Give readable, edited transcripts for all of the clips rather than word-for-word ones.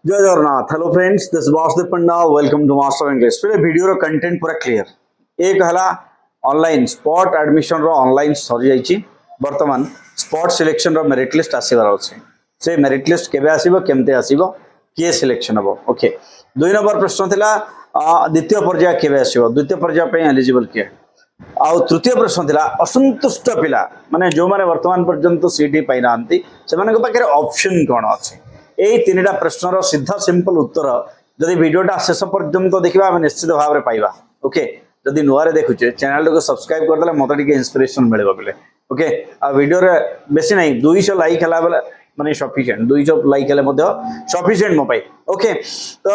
जय Jagannath. Hello friends, this Vasudev Panda. Welcome to master English. पहले video content पूरा क्लियर। एक हला ऑनलाइन स्पॉट एडमिशन रो ऑनलाइन सरी जाईची। वर्तमान स्पॉट सिलेक्शन रो मेरिट लिस्ट आसीबार अछि। से मेरिट लिस्ट केबे आसीबो, केमते आसीबो, किए सिलेक्शन हबो। ओके, 2 नंबर प्रश्न थिला द्वितीय पर्याय केबे आसीबो, द्वितीय पर्याय पे एलिजिबल किए। आउ तृतीय प्रश्न थिला असंतुष्ट पिला माने जो माने वर्तमान पर्यंत सीटी पाइ नांती सेमानक पाखरे ऑप्शन कोन अछि। यही 3टा प्रश्नर सीधा सिंपल उत्तर जदि वीडियोटा शेष पर्यंत देखा आम निश्चित भाव में पाइबा। ओके, जदि नुआरे देखुचे चैनल को सब्सक्राइब करदे मत टे इंस्पिरेशन मिले बोले। ओके, आ वीडियो रे बेसी नहीं 200 लाइक है बेले माने सफिशिएंट, 200 लाइक है सफिशिएंट मो पाई। ओके, तो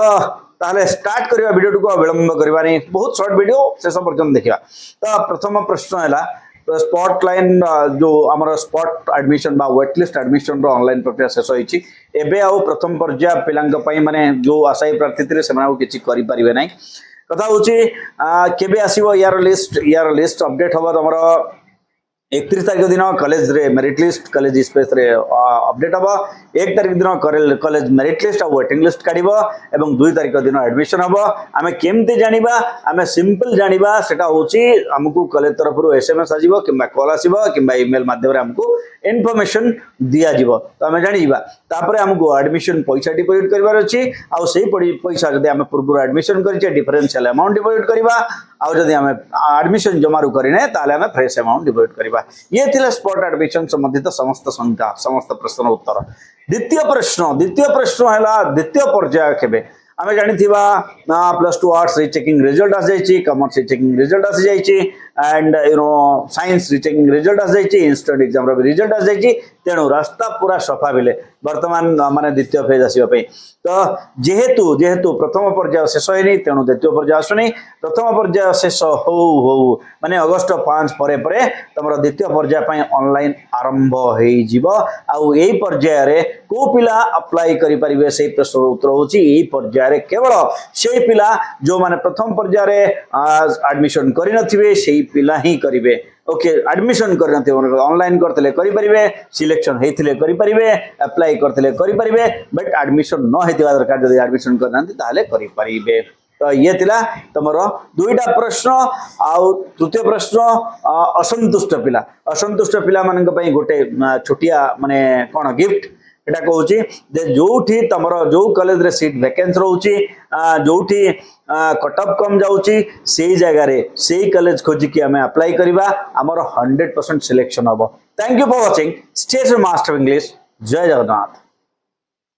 ताहले स्टार्ट करिया वीडियो को विलंब करबा नहीं, बहुत शॉर्ट वीडियो शेष पर्यंत देखा। तो प्रथम प्रश्न है स्पॉट लाइन जो आमर स्पॉट एडमिशन बा वेट लिस्ट एडमिशन रो ऑनलाइन प्रक्रिया शेष होईची। एबे आउ प्रथम पर्याय पिलांक पई माने जो आशायी प्रार्थी थे सेना किछि करि परिबे नै। कथा होची केबे आसीबो यार लिस्ट अपडेट हबो हमर 31 तारिख दिन कॉलेज रे मेरिट लिस्ट कॉलेज स्पेस रे अपडेट हबो। 1 तारिख दिन कॉलेज मेरिट लिस्ट आ वेटिंग लिस्ट काढिबो एवं 2 तारिख दिन एडमिशन हबो। आमे केमते जानिबा, आमे सिंपल जानिबा सेटा होची हमकु कॉलेज तरफ रु एसएमएस आजिबो किबा कॉल आसीबो किबा ईमेल माध्यम रे हमकु इन्फॉर्मेशन दिया जिवो। तो आमे जानिबा तापरे हमकु एडमिशन पैसा डिपॉजिट करबार अछि। आ सेही पैसा जदि आमे पूर्व एडमिशन करिचे डिफरेंशियल अमाउंट डिपॉजिट करबा। आ जदि आमे एडमिशन जमारू करिने ताले आमे फ्रेश अमाउंट डिपॉजिट करबा। ये थिला स्पॉट एडमिशन संबंधित समस्त संख्या समस्त प्रश्न उत्तर। द्वितीय प्रश्न है द्वितीय पर्याय केबे आमे जानिथिबा प्लस 2 आर्ट्स रीचेकिंग रिजल्ट आस जाईची, कॉमर्स रीचेकिंग रिजल्ट आस जाईची एंड साइंस रीचेकिंग रिजल्ट आस जाईची, इंस्टेंट एग्जाम रो रिजल्ट आस जाईची। तेणु रास्ता पूरा सफा बिले वर्तमान माने द्वितीय फेज आसीबा पे। तो जेहेतु प्रथम पर्याय शेष होइनी तेणु द्वितीय पर्याय आसुनी। प्रथम पर्याय शेष हो माने अगस्त 5 परे परे तमरो द्वितीय पर्याय पई ऑनलाइन आरंभ हेई जिवो। आ एई पर्याय रे को पिला अप्लाई करि परिबे सेही प्रश्न उत्तर होची एई पर्याय रे केवल सेही पिला जो माने प्रथम पर्याय रे एडमिशन करि नथिबे सेही पिला ही करिवे। ओके, एडमिशन कर नथिबे ऑनलाइन करथले करि परिबे, सिलेक्शन हेइथिले करि परिबे, अप्लाई करथले करि परिबे, बट एडमिशन न हेतिबा दरकार। जदि एडमिशन करनांती ताले करि परिबे। तो ये थिला तमरो 2टा प्रश्न। आउ तृतीय प्रश्न असंतुष्ट पिला मानक पई गोटे छोटिया माने कोन गिफ्ट एटा कहूची जे जोठी तमरो जो कॉलेज रे सीट वैकेंसी रहउची, जोठी कट ऑफ कम जाउची सेही जगह रे सेही कॉलेज खोजी कि हमें अप्लाई करबा, हमर 100% सिलेक्शन हबो। Thank you for watching. Stay tuned master English. जय जगन्नाथ।